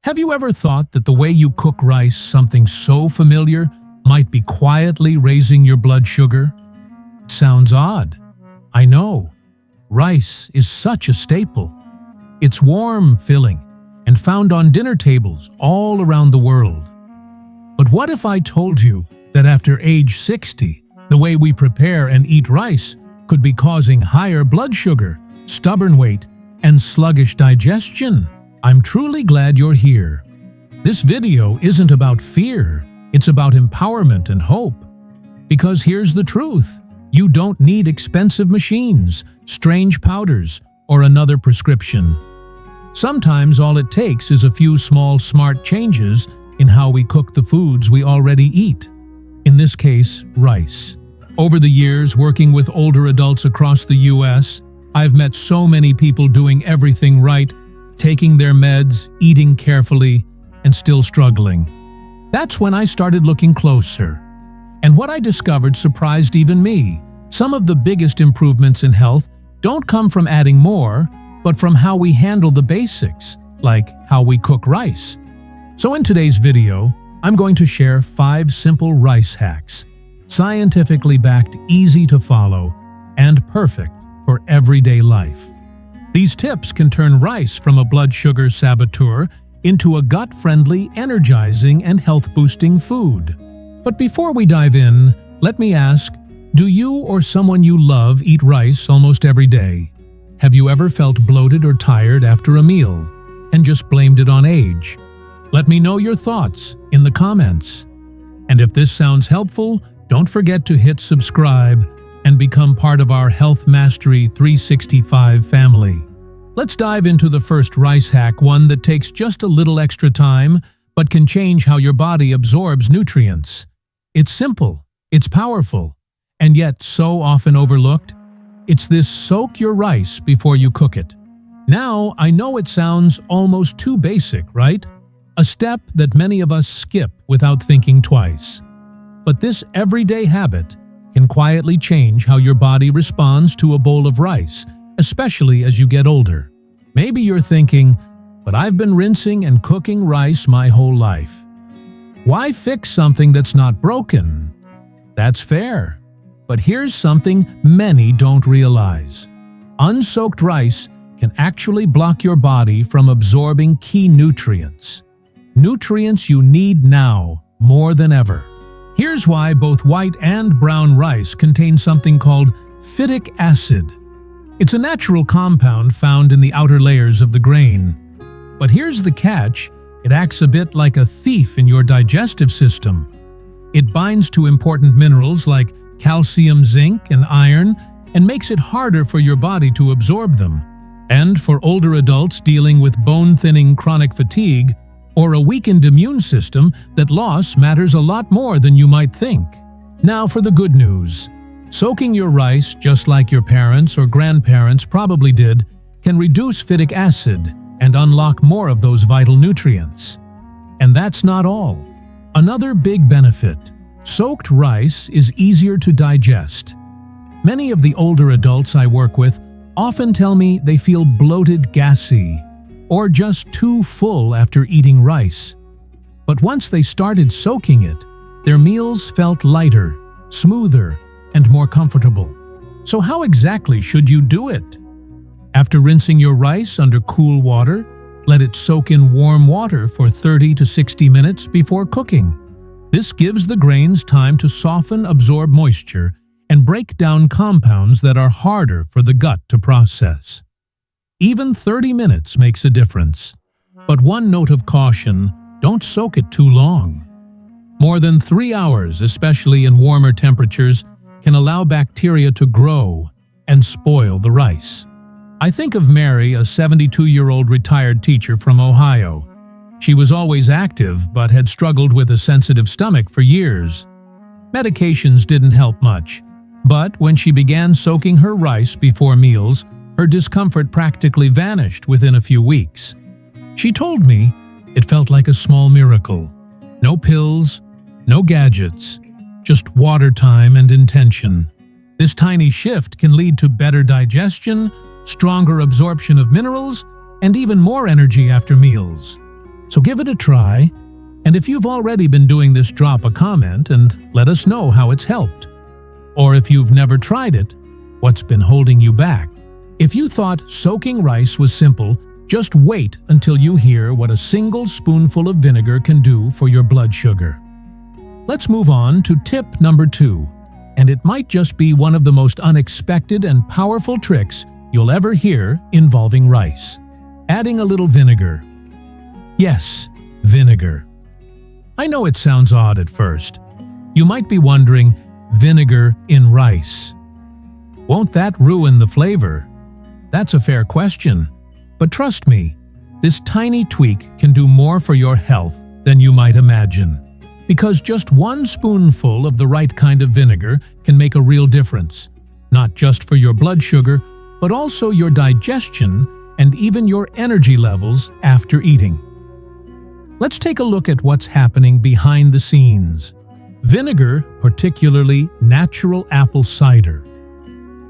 Have you ever thought that the way you cook rice, something so familiar, might be quietly raising your blood sugar? It sounds odd. I know. Rice is such a staple. It's warm, filling, and found on dinner tables all around the world. But what if I told you that after age 60, the way we prepare and eat rice could be causing higher blood sugar, stubborn weight, and sluggish digestion? I'm truly glad you're here. This video isn't about fear, it's about empowerment and hope. Because here's the truth, you don't need expensive machines, strange powders, or another prescription. Sometimes all it takes is a few small, smart changes in how we cook the foods we already eat. In this case, rice. Over the years, working with older adults across the US, I've met so many people doing everything right, taking their meds, eating carefully, and still struggling. That's when I started looking closer. And what I discovered surprised even me. Some of the biggest improvements in health don't come from adding more, but from how we handle the basics, like how we cook rice. So in today's video, I'm going to share 5 simple rice hacks, scientifically backed, easy to follow, and perfect for everyday life. These tips can turn rice from a blood sugar saboteur into a gut-friendly, energizing, and health-boosting food. But before we dive in, let me ask, do you or someone you love eat rice almost every day? Have you ever felt bloated or tired after a meal and just blamed it on age? Let me know your thoughts in the comments. And if this sounds helpful, don't forget to hit subscribe and become part of our Health Mastery 365 family. Let's dive into the first rice hack, one that takes just a little extra time, but can change how your body absorbs nutrients. It's simple, it's powerful, and yet so often overlooked. It's this soak your rice before you cook it. Now, I know it sounds almost too basic, right? A step that many of us skip without thinking twice. But this everyday habit can quietly change how your body responds to a bowl of rice, especially as you get older. Maybe you're thinking, but I've been rinsing and cooking rice my whole life. Why fix something that's not broken? That's fair. But here's something many don't realize. Unsoaked rice can actually block your body from absorbing key nutrients. Nutrients you need now more than ever. Here's why both white and brown rice contain something called phytic acid. It's a natural compound found in the outer layers of the grain. But here's the catch, it acts a bit like a thief in your digestive system. It binds to important minerals like calcium, zinc, and iron, and makes it harder for your body to absorb them. And for older adults dealing with bone-thinning chronic fatigue, or a weakened immune system, that loss matters a lot more than you might think. Now for the good news. Soaking your rice, just like your parents or grandparents probably did, can reduce phytic acid and unlock more of those vital nutrients. And that's not all. Another big benefit, soaked rice is easier to digest. Many of the older adults I work with often tell me they feel bloated, gassy, or just too full after eating rice. But once they started soaking it, their meals felt lighter, smoother, and more comfortable. So how exactly should you do it? After rinsing your rice under cool water, let it soak in warm water for 30 to 60 minutes before cooking. This gives the grains time to soften, absorb moisture, and break down compounds that are harder for the gut to process. Even 30 minutes makes a difference. But one note of caution, don't soak it too long. More than 3 hours, especially in warmer temperatures, can allow bacteria to grow and spoil the rice. I think of Mary, a 72-year-old retired teacher from Ohio. She was always active but had struggled with a sensitive stomach for years. Medications didn't help much, but when she began soaking her rice before meals, her discomfort practically vanished within a few weeks. She told me it felt like a small miracle. No pills, no gadgets, just water time and intention. This tiny shift can lead to better digestion, stronger absorption of minerals, and even more energy after meals. So give it a try, and if you've already been doing this, drop a comment and let us know how it's helped. Or if you've never tried it, what's been holding you back? If you thought soaking rice was simple, just wait until you hear what a single spoonful of vinegar can do for your blood sugar. Let's move on to tip number 2, and it might just be one of the most unexpected and powerful tricks you'll ever hear involving rice. Adding a little vinegar. Yes, vinegar. I know it sounds odd at first. You might be wondering, vinegar in rice. Won't that ruin the flavor? That's a fair question. But trust me, this tiny tweak can do more for your health than you might imagine. Because just one spoonful of the right kind of vinegar can make a real difference. Not just for your blood sugar, but also your digestion and even your energy levels after eating. Let's take a look at what's happening behind the scenes. Vinegar, particularly natural apple cider.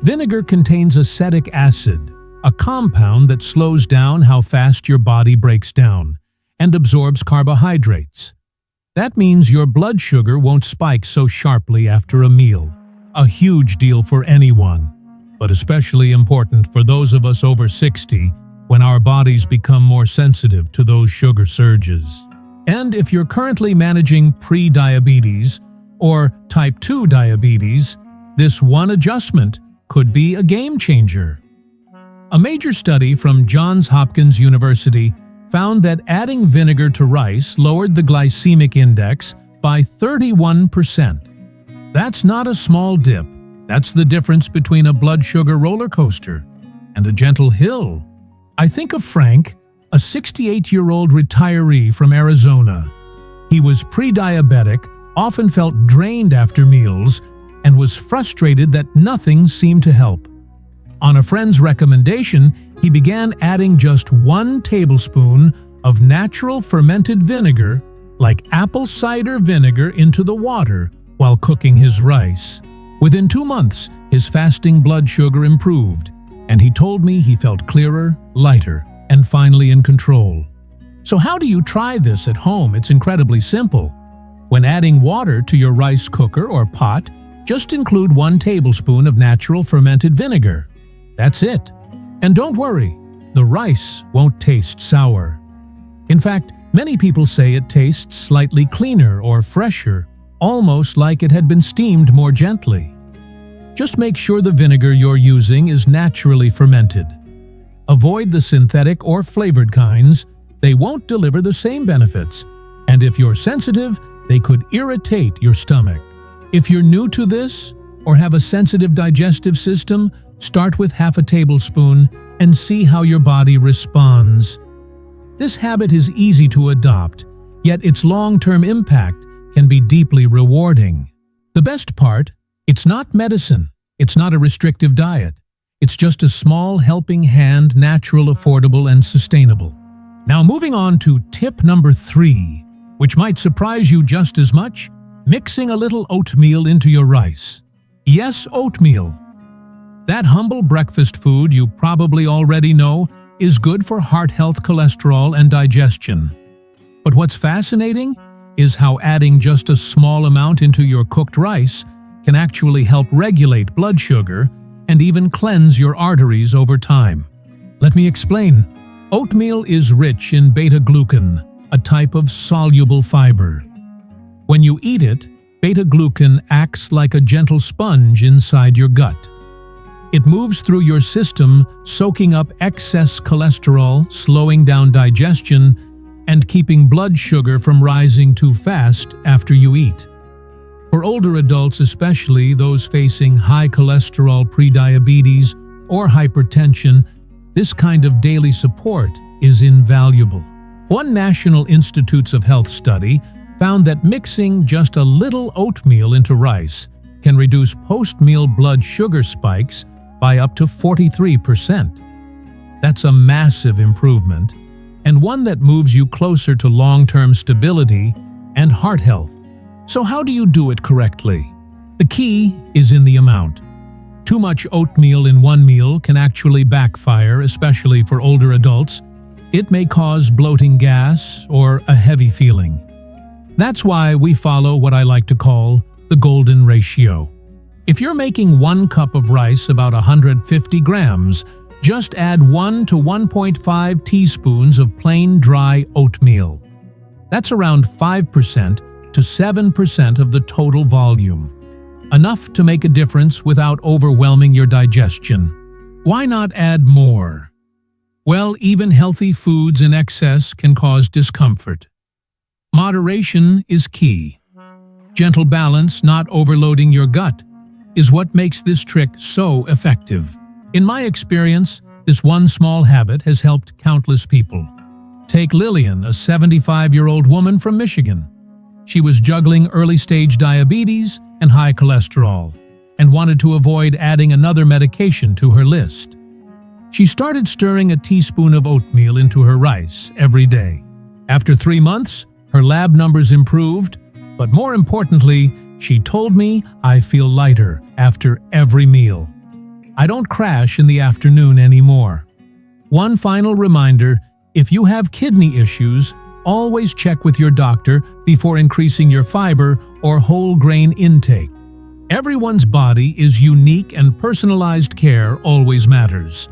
Vinegar contains acetic acid, a compound that slows down how fast your body breaks down and absorbs carbohydrates. That means your blood sugar won't spike so sharply after a meal. A huge deal for anyone, but especially important for those of us over 60 when our bodies become more sensitive to those sugar surges. And if you're currently managing pre-diabetes or type 2 diabetes, this one adjustment could be a game changer. A major study from Johns Hopkins University found that adding vinegar to rice lowered the glycemic index by 31%. That's not a small dip. That's the difference between a blood sugar roller coaster and a gentle hill. I think of Frank, a 68-year-old retiree from Arizona. He was pre-diabetic, often felt drained after meals, and was frustrated that nothing seemed to help. On a friend's recommendation, he began adding just 1 tablespoon of natural fermented vinegar, like apple cider vinegar, into the water while cooking his rice. Within 2 months, his fasting blood sugar improved, and he told me he felt clearer, lighter, and finally in control. So how do you try this at home? It's incredibly simple. When adding water to your rice cooker or pot, just include 1 tablespoon of natural fermented vinegar. That's it. And don't worry, the rice won't taste sour. In fact, many people say it tastes slightly cleaner or fresher, almost like it had been steamed more gently. Just make sure the vinegar you're using is naturally fermented. Avoid the synthetic or flavored kinds. They won't deliver the same benefits, and if you're sensitive, they could irritate your stomach. If you're new to this or have a sensitive digestive system, start with half a tablespoon and see how your body responds. This habit is easy to adopt, yet its long-term impact can be deeply rewarding. The best part, it's not medicine. It's not a restrictive diet. It's just a small helping hand, natural, affordable, and sustainable. Now moving on to tip number 3, which might surprise you just as much, mixing a little oatmeal into your rice. Yes, oatmeal. That humble breakfast food you probably already know is good for heart health, cholesterol, and digestion. But what's fascinating is how adding just a small amount into your cooked rice can actually help regulate blood sugar and even cleanse your arteries over time. Let me explain. Oatmeal is rich in beta-glucan, a type of soluble fiber. When you eat it, beta-glucan acts like a gentle sponge inside your gut. It moves through your system, soaking up excess cholesterol, slowing down digestion, and keeping blood sugar from rising too fast after you eat. For older adults, especially those facing high cholesterol, prediabetes, or hypertension, this kind of daily support is invaluable. One National Institutes of Health study found that mixing just a little oatmeal into rice can reduce post-meal blood sugar spikes by up to 43%. That's a massive improvement, and one that moves you closer to long-term stability and heart health. So how do you do it correctly? The key is in the amount. Too much oatmeal in one meal can actually backfire, especially for older adults. It may cause bloating gas or a heavy feeling. That's why we follow what I like to call the golden ratio. If you're making 1 cup of rice about 150 grams, just add 1 to 1.5 teaspoons of plain dry oatmeal. That's around 5% to 7% of the total volume. Enough to make a difference without overwhelming your digestion. Why not add more? Well, even healthy foods in excess can cause discomfort. Moderation is key. Gentle balance, not overloading your gut, is what makes this trick so effective. In my experience, this one small habit has helped countless people. Take Lillian, a 75-year-old woman from Michigan. She was juggling early-stage diabetes and high cholesterol, and wanted to avoid adding another medication to her list. She started stirring a teaspoon of oatmeal into her rice every day. After 3 months, her lab numbers improved, but more importantly, she told me, "I feel lighter after every meal. I don't crash in the afternoon anymore." One final reminder, if you have kidney issues, always check with your doctor before increasing your fiber or whole grain intake. Everyone's body is unique and personalized care always matters.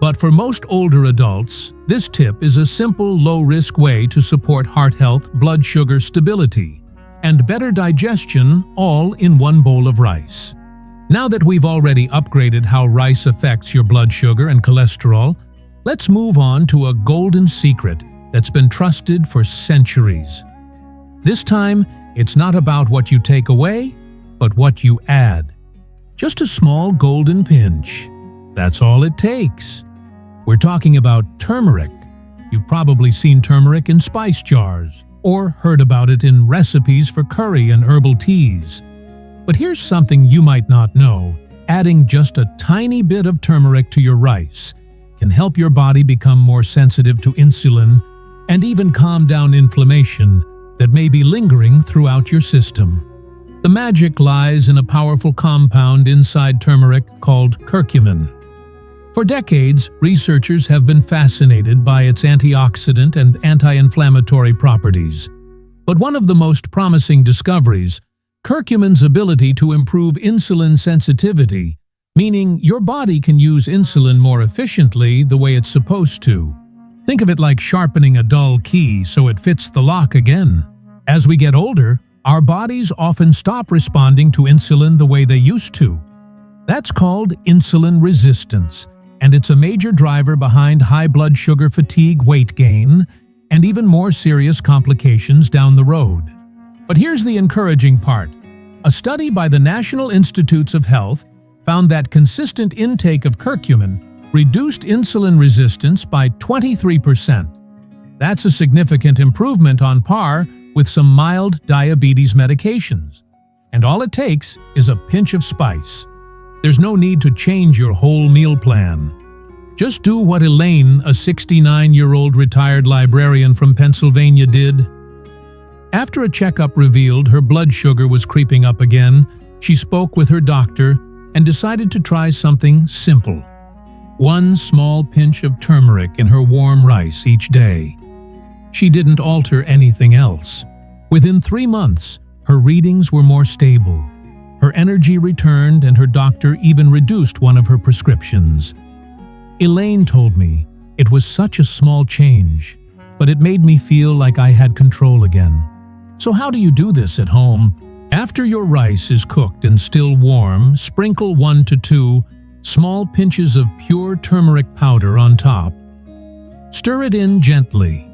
But for most older adults, this tip is a simple, low-risk way to support heart health, blood sugar stability, and better digestion all in one bowl of rice. Now that we've already upgraded how rice affects your blood sugar and cholesterol, let's move on to a golden secret that's been trusted for centuries. This time, it's not about what you take away, but what you add. Just a small golden pinch. That's all it takes. We're talking about turmeric. You've probably seen turmeric in spice jars, or heard about it in recipes for curry and herbal teas. But here's something you might not know. Adding just a tiny bit of turmeric to your rice can help your body become more sensitive to insulin and even calm down inflammation that may be lingering throughout your system. The magic lies in a powerful compound inside turmeric called curcumin. For decades, researchers have been fascinated by its antioxidant and anti-inflammatory properties. But one of the most promising discoveries, curcumin's ability to improve insulin sensitivity, meaning your body can use insulin more efficiently the way it's supposed to. Think of it like sharpening a dull key so it fits the lock again. As we get older, our bodies often stop responding to insulin the way they used to. That's called insulin resistance, and it's a major driver behind high blood sugar, fatigue, weight gain, and even more serious complications down the road. But here's the encouraging part. A study by the National Institutes of Health found that consistent intake of curcumin reduced insulin resistance by 23%. That's a significant improvement on par with some mild diabetes medications. And all it takes is a pinch of spice. There's no need to change your whole meal plan. Just do what Elaine, a 69-year-old retired librarian from Pennsylvania, did. After a checkup revealed her blood sugar was creeping up again, she spoke with her doctor and decided to try something simple. 1 small pinch of turmeric in her warm rice each day. She didn't alter anything else. Within 3 months, her readings were more stable. Her energy returned, and her doctor even reduced one of her prescriptions. Elaine told me it was such a small change, but it made me feel like I had control again. So how do you do this at home? After your rice is cooked and still warm, sprinkle 1 to 2 small pinches of pure turmeric powder on top. Stir it in gently.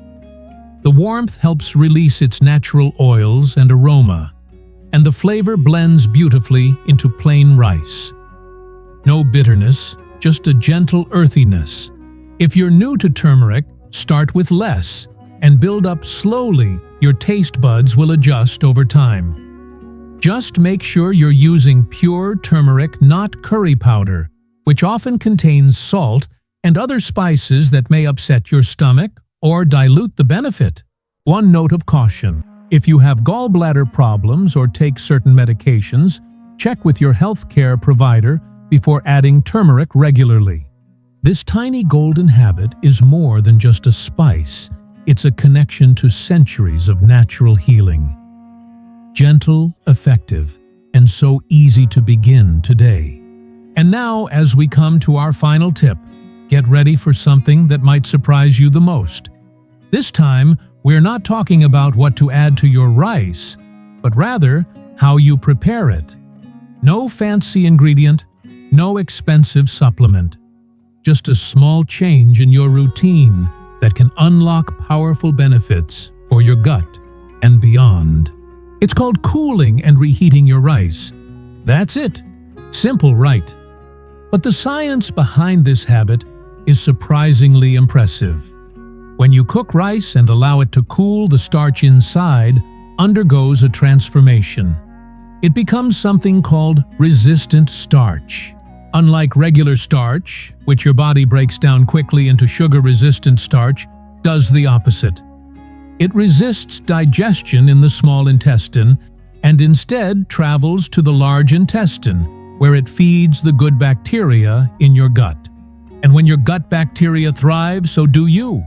The warmth helps release its natural oils and aroma, and the flavor blends beautifully into plain rice. No bitterness, just a gentle earthiness. If you're new to turmeric, start with less and build up slowly. Your taste buds will adjust over time. Just make sure you're using pure turmeric, not curry powder, which often contains salt and other spices that may upset your stomach or dilute the benefit. One note of caution: if you have gallbladder problems or take certain medications, check with your healthcare provider before adding turmeric regularly. This tiny golden habit is more than just a spice. It's a connection to centuries of natural healing. Gentle, effective, and so easy to begin today. And now, as we come to our final tip, get ready for something that might surprise you the most. This time, we're not talking about what to add to your rice, but rather how you prepare it. No fancy ingredient, no expensive supplement. Just a small change in your routine that can unlock powerful benefits for your gut and beyond. It's called cooling and reheating your rice. That's it. Simple, right? But the science behind this habit is surprisingly impressive. When you cook rice and allow it to cool, the starch inside undergoes a transformation. It becomes something called resistant starch. Unlike regular starch, which your body breaks down quickly into sugar-resistant starch, does the opposite. It resists digestion in the small intestine and instead travels to the large intestine, where it feeds the good bacteria in your gut. And when your gut bacteria thrive, so do you.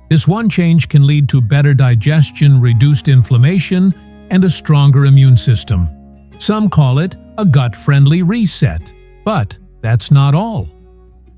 This one change can lead to better digestion, reduced inflammation, and a stronger immune system. Some call it a gut-friendly reset, but that's not all.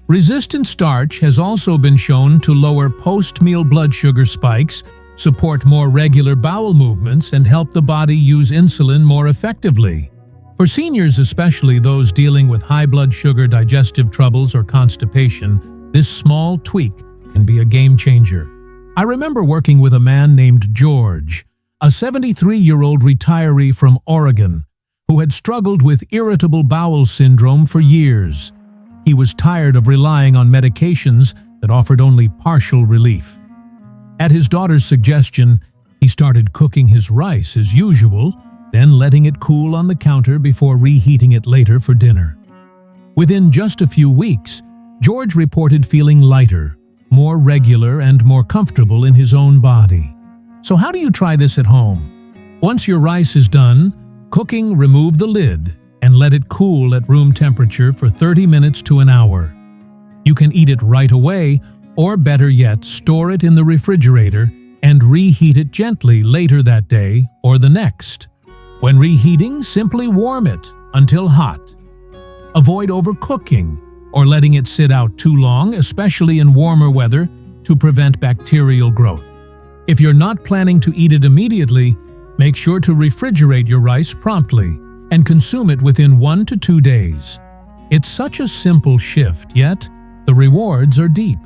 Resistant starch has also been shown to lower post-meal blood sugar spikes, support more regular bowel movements, and help the body use insulin more effectively. For seniors, especially those dealing with high blood sugar, digestive troubles, or constipation, this small tweak can be a game changer. I remember working with a man named George, a 73-year-old retiree from Oregon, who had struggled with irritable bowel syndrome for years. He was tired of relying on medications that offered only partial relief. At his daughter's suggestion, he started cooking his rice as usual, then letting it cool on the counter before reheating it later for dinner. Within just a few weeks, George reported feeling lighter, more regular, and more comfortable in his own body. So how do you try this at home? Once your rice is done cooking, remove the lid and let it cool at room temperature for 30 minutes to an hour. You can eat it right away, or better yet, store it in the refrigerator and reheat it gently later that day or the next. When reheating, simply warm it until hot. Avoid overcooking or letting it sit out too long, especially in warmer weather, to prevent bacterial growth. If you're not planning to eat it immediately, make sure to refrigerate your rice promptly and consume it within 1 to 2 days. It's such a simple shift, yet the rewards are deep.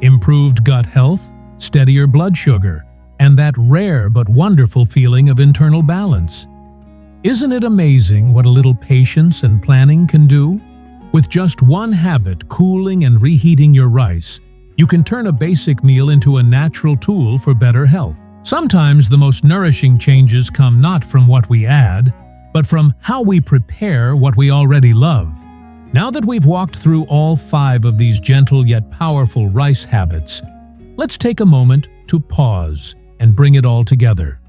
Improved gut health, steadier blood sugar, and that rare but wonderful feeling of internal balance. Isn't it amazing what a little patience and planning can do? With just one habit, cooling and reheating your rice, you can turn a basic meal into a natural tool for better health. Sometimes the most nourishing changes come not from what we add, but from how we prepare what we already love. Now that we've walked through all 5 of these gentle yet powerful rice habits, let's take a moment to pause and bring it all together.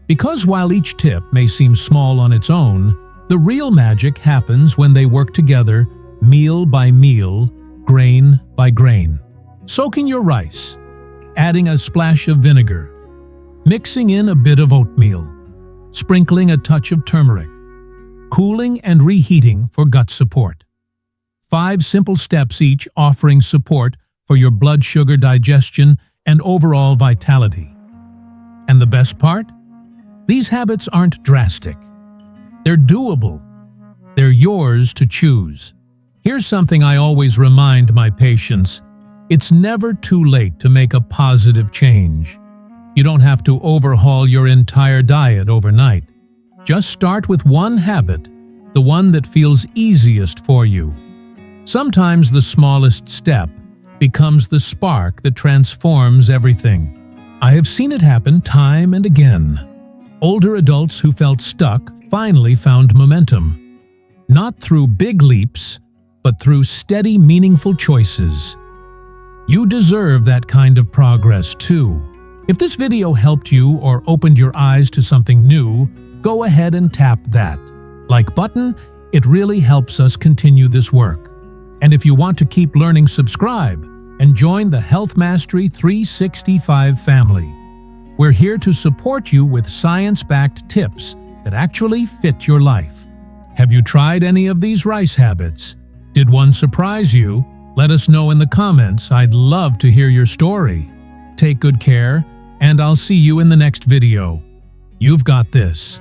Because while each tip may seem small on its own, the real magic happens when they work together, meal by meal, grain by grain. Soaking your rice, adding a splash of vinegar, mixing in a bit of oatmeal, sprinkling a touch of turmeric, cooling and reheating for gut support. 5 simple steps, each offering support for your blood sugar, digestion, and overall vitality. And the best part? These habits aren't drastic. They're doable. They're yours to choose. Here's something I always remind my patients. It's never too late to make a positive change. You don't have to overhaul your entire diet overnight. Just start with one habit, the one that feels easiest for you. Sometimes the smallest step becomes the spark that transforms everything. I have seen it happen time and again. Older adults who felt stuck finally found momentum. Not through big leaps, but through steady, meaningful choices. You deserve that kind of progress too. If this video helped you or opened your eyes to something new, go ahead and tap that like button. It really helps us continue this work. And if you want to keep learning, subscribe and join the Health Mastery 365 family. We're here to support you with science-backed tips that actually fit your life. Have you tried any of these rice habits? Did one surprise you? Let us know in the comments. I'd love to hear your story. Take good care, and I'll see you in the next video. You've got this.